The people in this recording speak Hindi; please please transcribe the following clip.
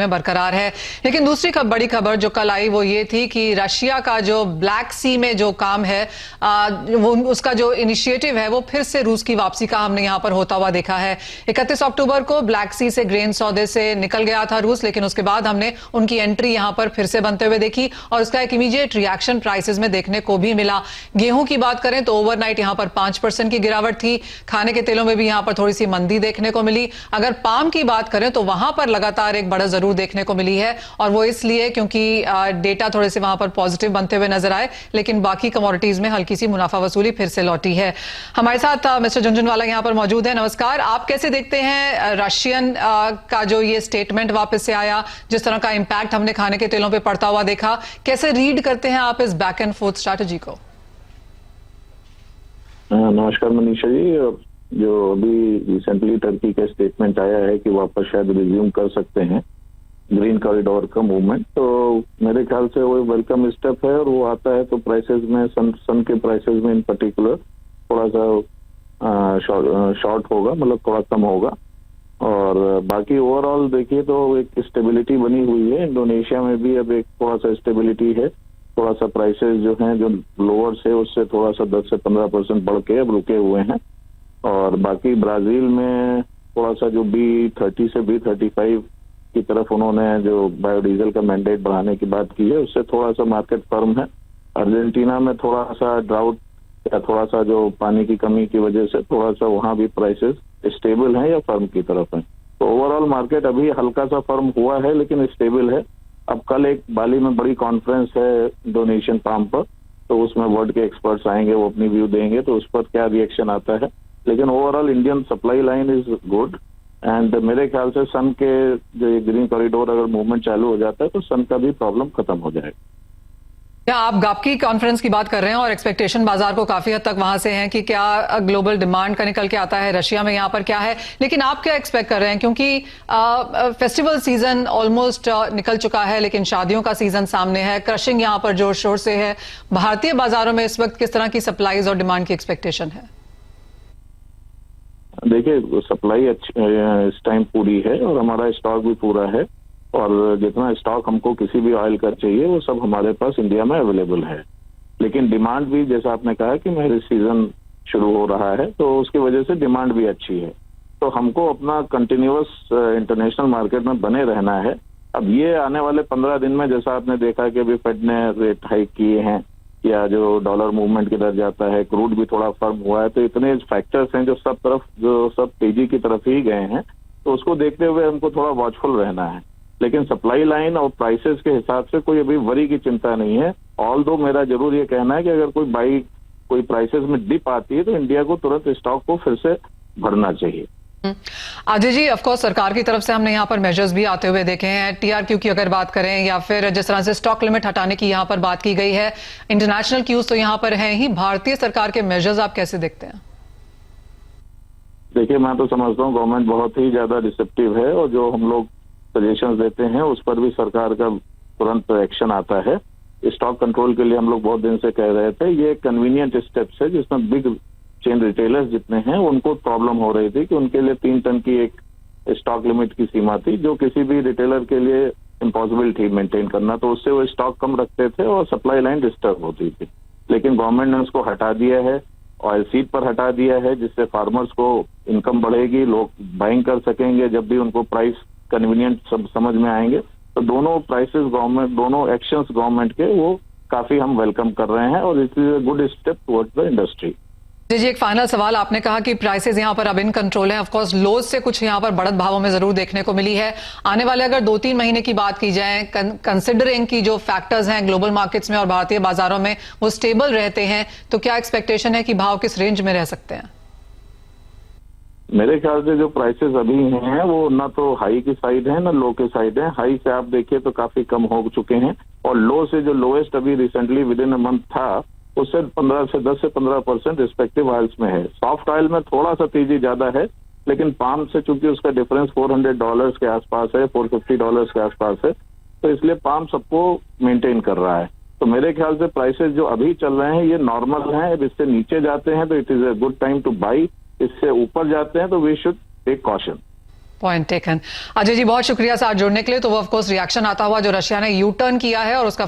में बरकरार है। लेकिन दूसरी बड़ी खबर जो कल आई वो ये थी कि रशिया का जो ब्लैक सी में जो काम है वो उसका जो इनिशिएटिव है वो फिर से रूस की वापसी का हमने यहां पर होता हुआ देखा है। 31 अक्टूबर को ब्लैक सी से ग्रेन सौदे से निकल गया था रूस, लेकिन उसके बाद हमने उनकी एंट्री यहां पर फिर से बनते हुए देखी और उसका एक इमीडिएट रिएक्शन प्राइसेस में देखने को भी मिला। गेहूं की बात करें तो ओवरनाइट यहां पर 5% की गिरावट थी। खाने के तेलों में भी यहां पर थोड़ी सी मंदी देखने को मिली। अगर पाम की बात करें तो वहां पर लगातार एक बड़ा जरूर देखने को मिली है और वो इसलिए क्योंकि डेटा थोड़े से वहां पर पॉजिटिव बनते हुए नजर आए, लेकिन बाकी कमोडिटीज में हल्की सी मुनाफा वसूली फिर से लौटी है। हमारे साथ मिस्टर झुनझुनवाला यहां पर मौजूद है। नमस्कार, आप कैसे देखते हैं रशियन का जो ये स्टेटमेंट वापस से आया, जिस तरह का इंपैक्ट हमने खाने के तेलों पर पड़ता हुआ देखा, कैसे रीड करते हैं आप इस बैक एंड फोर्थ स्ट्रैटेजी को? नमस्कार मनीषा जी, जो अभी रिसेंटली टर्की का स्टेटमेंट आया है कि वापस शायद रिज्यूम कर सकते हैं ग्रीन कॉरिडोर का मूवमेंट, तो मेरे ख्याल से वो वेलकम स्टेप है और वो आता है तो प्राइसेस में सन के प्राइसेस में इन पर्टिकुलर थोड़ा सा शॉर्ट होगा, मतलब थोड़ा कम होगा। और बाकी ओवरऑल देखिए तो एक स्टेबिलिटी बनी हुई है। इंडोनेशिया में भी अब एक थोड़ा सा स्टेबिलिटी है, थोड़ा सा प्राइसेस जो हैं जो लोअर से उससे थोड़ा सा 10 से 15% बढ़ के अब रुके हुए हैं। और बाकी ब्राजील में थोड़ा सा जो B30 से B35 की तरफ उन्होंने जो बायोडीजल का मैंडेट बढ़ाने की बात की है उससे थोड़ा सा मार्केट फर्म है। अर्जेंटीना में थोड़ा सा ड्राउट या थोड़ा सा जो पानी की कमी की वजह से थोड़ा सा वहां भी प्राइसेस स्टेबल हैं या फर्म की तरफ है। तो ओवरऑल मार्केट अभी हल्का सा फर्म हुआ है लेकिन स्टेबल है। अब कल एक बाली में बड़ी कॉन्फ्रेंस है इंडोनेशियन पाम पर, तो उसमें वर्ल्ड के एक्सपर्ट्स आएंगे, वो अपनी व्यू देंगे, तो उस पर क्या रिएक्शन आता है। लेकिन overall Indian supply line is good and मेरे ख्याल से सन के जो ये ग्रीन कॉरिडोर अगर मूवमेंट चालू हो जाता है तो सन का भी प्रॉब्लम खत्म हो जाएगा। क्या आप गापकी कॉन्फ्रेंस की बात कर रहे हैं और एक्सपेक्टेशन बाजार को काफी हद तक वहां से है कि क्या ग्लोबल डिमांड का निकल के आता है, रशिया में यहां पर क्या है, लेकिन आप क्या एक्सपेक्ट कर रहे हैं? क्योंकि फेस्टिवल सीजन ऑलमोस्ट निकल चुका है लेकिन शादियों का सीजन सामने है, क्रशिंग यहां पर जोर शोर से है। भारतीय बाजारों में इस वक्त किस तरह की सप्लाईज और डिमांड की एक्सपेक्टेशन है? देखिए सप्लाई अच्छी इस टाइम पूरी है और हमारा स्टॉक भी पूरा है और जितना स्टॉक हमको किसी भी ऑयल का चाहिए वो सब हमारे पास इंडिया में अवेलेबल है। लेकिन डिमांड भी जैसा आपने कहा कि मैरिज सीजन शुरू हो रहा है तो उसकी वजह से डिमांड भी अच्छी है। तो हमको अपना कंटिन्यूअस इंटरनेशनल मार्केट में बने रहना है। अब ये आने वाले 15 दिन में जैसा आपने देखा कि अभी फेड ने रेट हाइक किए हैं या जो डॉलर मूवमेंट किधर जाता है, क्रूड भी थोड़ा फर्म हुआ है, तो इतने फैक्टर्स हैं जो सब तेजी की तरफ ही गए हैं। तो उसको देखते हुए हमको थोड़ा वॉचफुल रहना है। लेकिन सप्लाई लाइन और प्राइसेस के हिसाब से कोई अभी वरी की चिंता नहीं है। ऑल दो मेरा जरूर ये कहना है कि अगर कोई प्राइसेस में डिप आती है तो इंडिया को तुरंत स्टॉक को फिर से भरना चाहिए। अजय जी, ऑफ कोर्स सरकार की तरफ से हमने यहाँ पर मेजर्स भी आते हुए देखे हैं। TRQ की अगर बात करें या फिर जिस तरह से स्टॉक लिमिट हटाने की यहाँ पर बात की गई है, इंटरनेशनल क्यूज तो यहाँ पर हैं ही। भारतीय सरकार के मेजर्स आप कैसे देखते हैं? देखिए मैं तो समझता हूँ गवर्नमेंट बहुत ही ज्यादा रिसेप्टिव है और जो हम लोग सजेशन देते हैं उस पर भी सरकार का तुरंत एक्शन आता है। स्टॉक कंट्रोल के लिए हम लोग बहुत दिन से कह रहे थे, ये कन्वीनियंट स्टेप्स है जिसमें बिग चेन रिटेलर्स जितने हैं उनको प्रॉब्लम हो रही थी कि उनके लिए 3 टन की एक स्टॉक लिमिट की सीमा थी जो किसी भी रिटेलर के लिए इम्पॉसिबल थी मेंटेन करना, तो उससे वो स्टॉक कम रखते थे और सप्लाई लाइन डिस्टर्ब होती थी। लेकिन गवर्नमेंट ने उसको हटा दिया है, ऑयल सीड पर हटा दिया है, जिससे फार्मर्स को इनकम बढ़ेगी, लोग बाइंग कर सकेंगे जब भी उनको प्राइस कन्वीनियंट सब समझ में आएंगे। तो दोनों प्राइसेस गवर्नमेंट, दोनों एक्शंस गवर्नमेंट के वो काफी हम वेलकम कर रहे हैं और it is a good step towards the industry. जी, एक फाइनल सवाल। आपने कहा कि प्राइसेस यहाँ पर अब इन कंट्रोल है। ऑफ कोर्स लोज से कुछ यहाँ पर बढ़त भावों में जरूर देखने को मिली है। आने वाले अगर 2-3 महीने की बात की जाए, कंसिडरिंग की जो फैक्टर्स हैं ग्लोबल मार्केट्स में और भारतीय बाजारों में वो स्टेबल रहते हैं, तो क्या एक्सपेक्टेशन है कि भाव किस रेंज में रह सकते हैं? मेरे ख्याल से जो प्राइसेस अभी हैं वो ना तो हाई की साइड है ना लो के साइड है। हाई से आप देखिए तो काफी कम हो चुके हैं और लो से जो लोएस्ट अभी recently with in a month था उससे 10 से 15% रिस्पेक्टिव ऑयल्स में है। सॉफ्ट ऑयल में थोड़ा सा तेजी ज्यादा है लेकिन पाम से चूंकि उसका डिफरेंस $400 के आसपास है, $450 के आसपास है, तो इसलिए पाम सबको मेंटेन कर रहा है। तो मेरे ख्याल से प्राइसेस जो अभी चल रहे हैं ये नॉर्मल हैं। अब इससे नीचे जाते हैं तो it is a good time to buy, इससे ऊपर जाते हैं तो we should take caution. Point taken. Ajay ji बहुत शुक्रिया साथ जुड़ने के लिए। तो वो ऑफ कोर्स रिएक्शन आता हुआ जो रशिया ने यू टर्न किया है और उसका